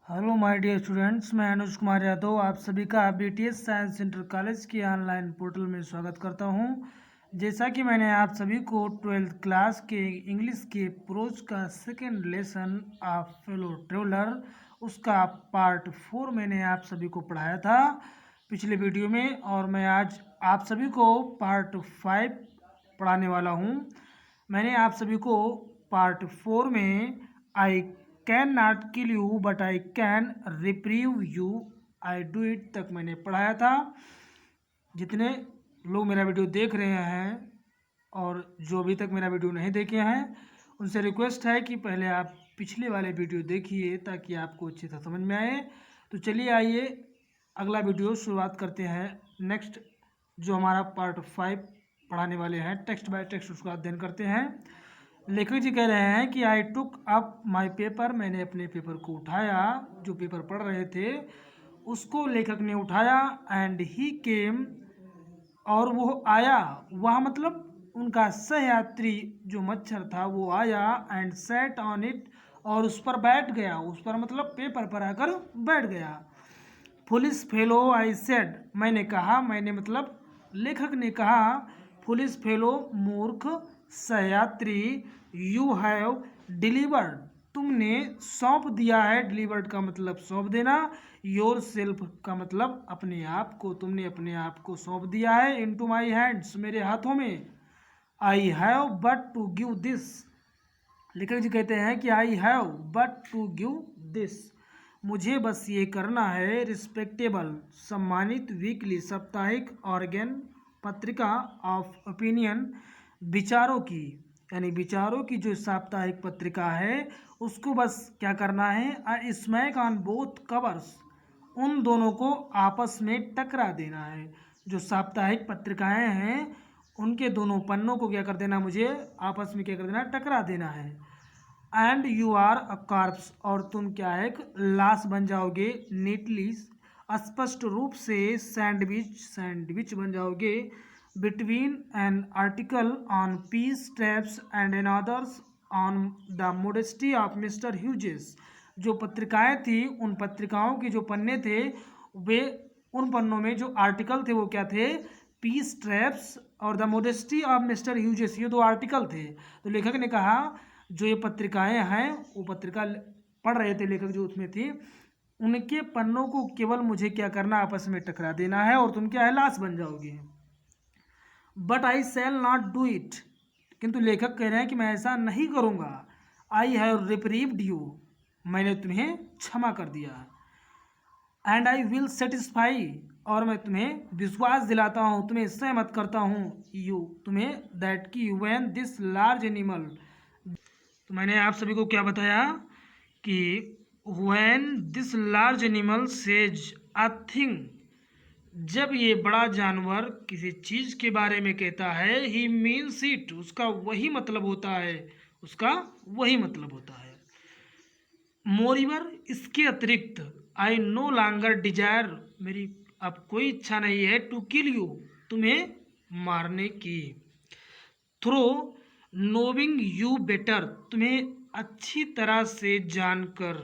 Hello my dear students, मैं अनुज कुमार यादव आप सभी का बीटीएस साइंस सेंटर कॉलेज के ऑनलाइन पोर्टल में स्वागत करता हूं। जैसा कि मैंने आप सभी को 12th क्लास के इंग्लिश के प्रोज का second lesson of fellow traveller उसका पार्ट 4 मैंने आप सभी को पढ़ाया था पिछले वीडियो में, और मैं आज आप सभी को पार्ट 5 पढ़ाने वाला हूं। मैंने आप सभी को पार्ट 4 में आई can not kill you but I can reprieve you I do it तक मैंने पढ़ाया था। जितने लोग मेरा वीडियो देख रहे हैं और जो अभी तक मेरा वीडियो नहीं देखे हैं उनसे रिक्वेस्ट है कि पहले आप पिछले वाले वीडियो देखिए ताकि आपको अच्छे से समझ में आए। तो चलिए आइए अगला वीडियो शुरुआत करते हैं। नेक्स्ट जो हमारा पार्ट 5 पढ़ाने वाले हैं टेक्स्ट बाय टेक्स्ट उसका अध्ययन करते हैं। लेखक जी कह रहे हैं कि आई टुक अप माई पेपर, मैंने अपने पेपर को उठाया। जो पेपर पढ़ रहे थे उसको लेखक ने उठाया। एंड ही केम, और वो आया, वह मतलब उनका सहयात्री जो मच्छर था वो आया। एंड सेट ऑन इट, और उस पर बैठ गया। उस पर मतलब पेपर पर आकर बैठ गया। पुलिस फेलो आई सेड, मैंने कहा, मैंने मतलब लेखक ने कहा, पुलिस फेलो मूर्ख सहयात्री, यू हैव डिलीवर्ड, तुमने सौंप दिया है। डिलीवर्ड का मतलब सौंप देना, योर सेल्फ का मतलब अपने आप को, तुमने अपने आप को सौंप दिया है। इनटू माई हैंड्स, मेरे हाथों में। I have but to give this, लेखक जी कहते हैं कि I have but to give this, मुझे बस ये करना है। रिस्पेक्टेबल, सम्मानित, वीकली, साप्ताहिक, ऑर्गेन, पत्रिका, ऑफ ओपिनियन, विचारों की, यानी विचारों की जो साप्ताहिक पत्रिका है उसको बस क्या करना है, अ स्मैक ऑन बोथ कवर्स, उन दोनों को आपस में टकरा देना है। जो साप्ताहिक पत्रिकाएं हैं उनके दोनों पन्नों को क्या कर देना, मुझे आपस में क्या कर देना, टकरा देना है। And you are a corpse, और तुम क्या है, एक लाश बन जाओगे। नीटली, स्पष्ट रूप से। सैंडविच, सैंडविच बन जाओगे। Between an article on peace traps and an others on the modesty of mister Hughes, जो पत्रिकाएं थी उन पत्रिकाओं के जो पन्ने थे वे, उन पन्नों में जो आर्टिकल थे वो क्या थे, पीस ट्रैप्स और the modesty of mister Hughes, ये दो आर्टिकल थे। तो लेखक ने कहा जो ये पत्रिकाएं हैं, वो पत्रिका पढ़ रहे थे लेखक जो उसमें थी, उनके पन्नों को केवल मुझे क्या करना, आपस में टकरा देना है और तुम क्या है, लाश बन जाओगे। But I shall not do it, किंतु लेखक कह रहे हैं कि मैं ऐसा नहीं करूँगा। आई हैव रिप्रीव्ड यू, मैंने तुम्हें क्षमा कर दिया। एंड आई विल सेटिस्फाई, और मैं तुम्हें विश्वास दिलाता हूँ, तुम्हें सहमत करता हूँ, यू, तुम्हें, दैट की व्हेन दिस लार्ज एनिमल, तो मैंने आप सभी को क्या बताया कि when this large animal says a thing, जब ये बड़ा जानवर किसी चीज के बारे में कहता है, ही मीन्स इट, उसका वही मतलब होता है, उसका वही मतलब होता है। मोरिवर, इसके अतिरिक्त, आई नो लॉन्गर डिजायर, मेरी अब कोई इच्छा नहीं है, टू किल यू, तुम्हें मारने की। थ्रो नोविंग यू बेटर, तुम्हें अच्छी तरह से जानकर,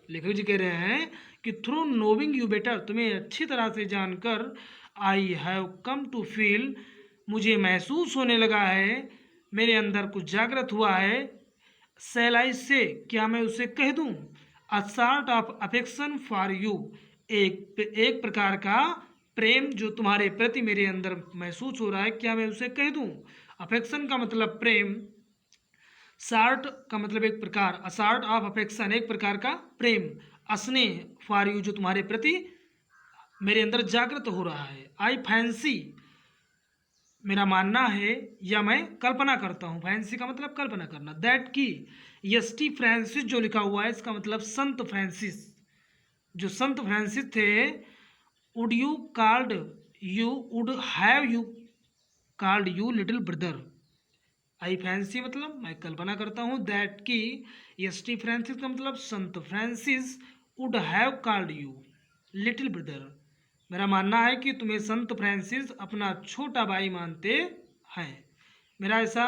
लेखक जी कह रहे हैं कि थ्रू नोविंग यू बेटर, तुम्हें अच्छी तरह से जानकर, I have come to feel, मुझे महसूस होने लगा है, मेरे अंदर कुछ जागृत हुआ है। सेल आई से, क्या मैं उसे कह दूं, a sort of affection for you, एक प्रकार का प्रेम जो तुम्हारे प्रति मेरे अंदर महसूस हो रहा है, क्या मैं उसे कह दूं। अफेक्शन का मतलब प्रेम, सार्ट का मतलब एक प्रकार, असार्ट ऑफ अफेक्शन एक प्रकार का प्रेम, स्नेह, फॉर यू जो तुम्हारे प्रति मेरे अंदर जागृत हो रहा है। आई फैंसी, मेरा मानना है या मैं कल्पना करता हूँ, फैंसी का मतलब कल्पना करना। दैट की, एस टी फ्रांसिस जो लिखा हुआ है इसका मतलब संत फ्रांसिस, जो संत फ्रांसिस थे, would you called you, would have you called you little brother. I fancy मतलब मैं कल्पना करता हूँ, दैट की एस टी फ्रांसिस का मतलब संत Francis, would have called you little brother, मेरा मानना है कि तुम्हें संत फ्रांसिस अपना छोटा भाई मानते हैं। मेरा ऐसा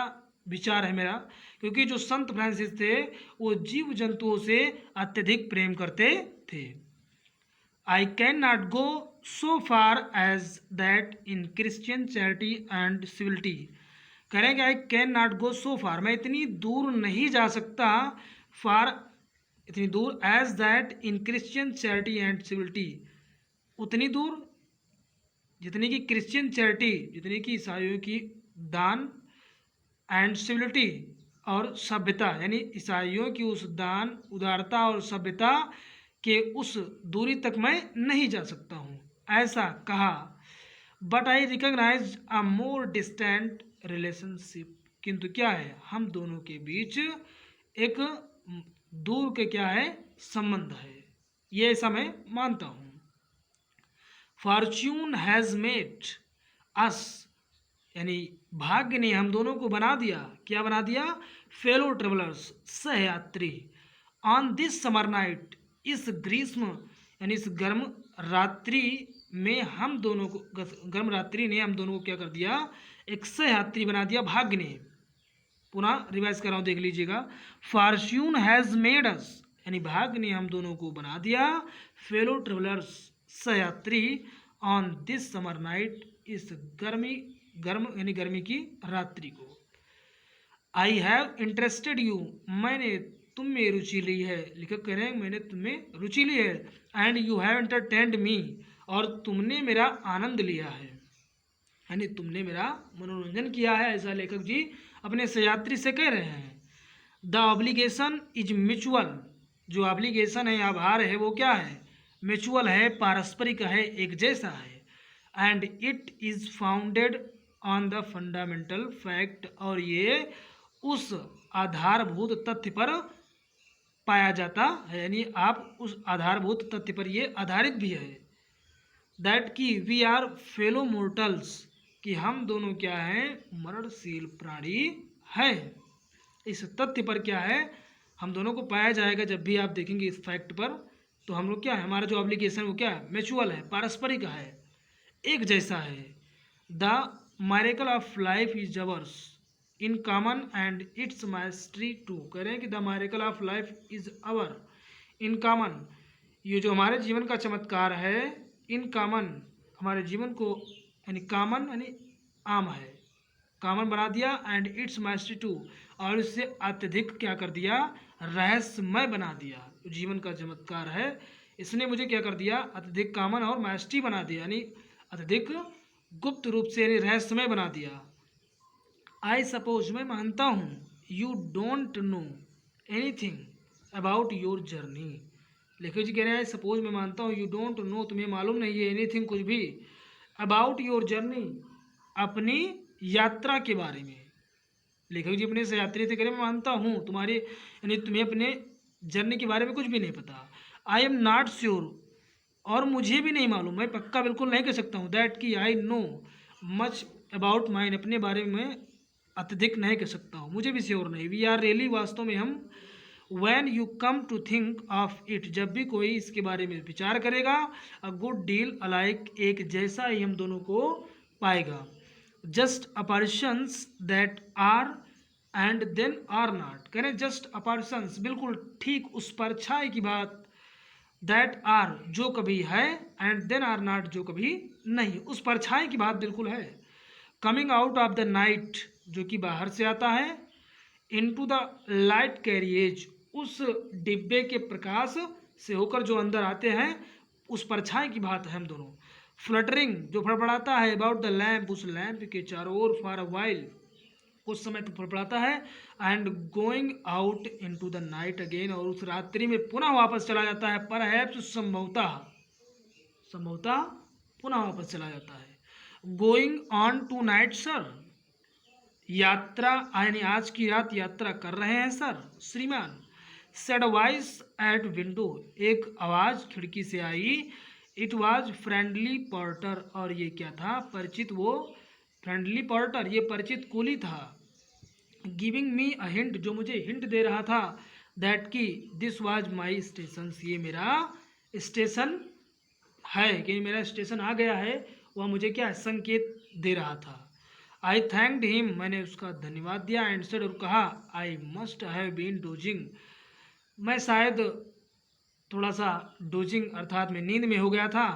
विचार है मेरा, क्योंकि जो संत फ्रांसिस थे वो जीव जंतुओं से अत्यधिक प्रेम करते थे। I can not go so far as that in Christian charity and civility. कह रहे हैं कि आई कैन नॉट गो सो फार, मैं इतनी दूर नहीं जा सकता, फार इतनी दूर, as that in Christian charity and civility, उतनी दूर जितनी की क्रिश्चियन चैरिटी, जितनी की ईसाइयों की दान, एंड सिविलिटी और सभ्यता, यानी ईसाइयों की उस दान, उदारता और सभ्यता के उस दूरी तक मैं नहीं जा सकता हूँ, ऐसा कहा। But I recognise a more distant relationship, किंतु क्या है, हम दोनों के बीच एक दूर के क्या है, संबंध है, ये ऐसा मैं मानता हूँ। फॉर्च्यून हैज मेड अस, यानी भाग्य ने हम दोनों को बना दिया, क्या बना दिया, फेलो ट्रेवलर्स, सहयात्री, ऑन दिस समर नाइट, इस ग्रीष्म यानी इस गर्म रात्रि में हम दोनों को, गर्म रात्रि ने हम दोनों को क्या कर दिया, एक सहयात्री बना दिया भाग्य ने। पुनः रिवाइज कर रहा हूँ, देख लीजिएगा। फॉर्च्यून हैज मेड अस, यानी भाग्य ने हम दोनों को बना दिया फेलो ट्रेवलर्स, सहयात्री, ऑन दिस समर नाइट, इस गर्म यानी गर्मी की रात्रि को। आई हैव इंटरेस्टेड यू, मैंने तुम में रुचि ली है, लेखक कह रहे हैं मैंने तुम्हें रुचि ली है, एंड यू हैव एंटरटेन्ड मी, और तुमने मेरा आनंद लिया है, यानी तुमने मेरा मनोरंजन किया है, ऐसा लेखक जी अपने सहयात्री से कह रहे हैं। द ऑब्लिगेशन इज म्यूचुअल, जो ऑब्लिगेशन है, आभार है, वो क्या है, म्यूचुअल है, पारस्परिक है, एक जैसा है, and it is founded on the fundamental fact, और ये उस आधारभूत तथ्य पर पाया जाता है, यानी आप उस आधारभूत तथ्य पर ये आधारित भी है, दैट कि वी आर फेलो मोर्टल्स, कि हम दोनों क्या हैं, मरणशील प्राणी हैं। इस तथ्य पर क्या है, हम दोनों को पाया जाएगा, जब भी आप देखेंगे इस फैक्ट पर, तो हम लोग क्या है, हमारा जो ऑब्लिगेशन वो क्या है, म्यूचुअल है, पारस्परिक है, एक जैसा है। The miracle of life is ours in common and its mystery too, कह रहे हैं कि the miracle of life is our in common, ये जो हमारे जीवन का चमत्कार है, इन कॉमन, हमारे जीवन को, यानी कॉमन यानी आम है, कॉमन बना दिया, एंड इट्स माइस्ट्री टू, और इससे अत्यधिक क्या कर दिया, रहस्यमय बना दिया। जीवन का चमत्कार है, इसने मुझे क्या कर दिया, अत्यधिक कॉमन और माइस्ट्री बना दिया, यानी अत्यधिक गुप्त रूप से, यानी रहस्यमय बना दिया। आई सपोज, मैं मानता हूँ, you don't know anything about your journey, लेखक जी कह रहे हैं सपोज मैं मानता हूँ, यू डोंट नो, तुम्हें मालूम नहीं है, एनीथिंग कुछ भी, अबाउट योर जर्नी, अपनी यात्रा के बारे में। लेखक जी अपने सहयात्री से कह रहे मैं मानता हूँ तुम्हारी, यानी तुम्हें अपने जर्नी के बारे में कुछ भी नहीं पता। आई एम नॉट श्योर, और मुझे भी नहीं मालूम, मैं पक्का बिल्कुल नहीं कह सकता हूँ, दैट कि I know much about mine, अपने बारे में अत्यधिक नहीं कह सकता हूँ, मुझे भी श्योर नहीं। वी आर रियली, वास्तव में हम, when you come to think of it, जब भी कोई इसके बारे में विचार करेगा, अ गुड डील अलाइक, एक जैसा ही हम दोनों को पाएगा। Just apportions that are and then are not, कह रहे हैं जस्ट अपॉर्शंस, बिल्कुल ठीक उस परछाई की बात, दैट आर, जो कभी है, एंड देन आर नॉट, जो कभी नहीं, उस परछाई की बात बिल्कुल है। Coming out of the night, जो कि बाहर से आता है, इनटू द लाइट कैरिएज, उस डिब्बे के प्रकाश से होकर जो अंदर आते हैं, उस परछाई की बात है हम दोनों। फ्लटरिंग, जो फड़फड़ाता है, अबाउट द लैम्प, उस लैम्प के चारों ओर, फॉर अ वाइल, कुछ समय तक फड़फड़ाता है, and going out into the night again, और उस रात्रि में पुनः वापस चला जाता है, परहैप्स, संभवतः, संभवतः पुनः वापस चला जाता है। Going on tonight sir, यात्रा, यानी आज की रात यात्रा कर रहे हैं सर, श्रीमान। सेड वॉइस एट विंडो, एक आवाज़ खिड़की से आई, इट वाज फ्रेंडली पोर्टर, और ये क्या था, परिचित वो फ्रेंडली पोर्टर, ये परिचित कुली था। गिविंग मी अ हिंट, जो मुझे हिंट दे रहा था, दैट की दिस वाज माई स्टेशन, ये मेरा स्टेशन है, कि मेरा स्टेशन आ गया है, वह मुझे क्या संकेत दे रहा था। आई थैंक्ड हिम, मैंने उसका धन्यवाद दिया, एंड सेड, और कहा, I must have been dozing, मैं शायद थोड़ा सा डोजिंग अर्थात मैं नींद में हो गया था।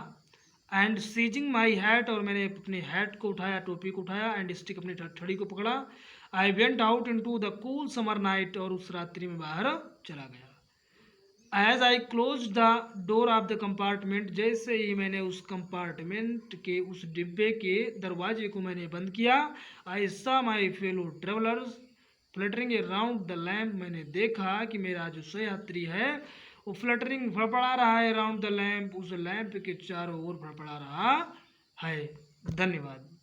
एंड सीजिंग माई हैट, और मैंने अपनी हैट को उठाया, टोपी को उठाया, एंड स्टिक अपनी छड़ी को पकड़ा। I went out into the cool summer night, और उस रात्रि में बाहर चला गया। As I close the door of the compartment, जैसे ही मैंने उस कंपार्टमेंट के उस डिब्बे के दरवाजे को मैंने बंद किया, आई सा my fellow travellers fluttering around the lamp, मैंने देखा कि मेरा जो सहयात्री है वो फ्लटरिंग फड़फड़ा रहा है अराउंड द लैम्प, उस लैम्प के चारों ओर फड़फड़ा रहा है। धन्यवाद।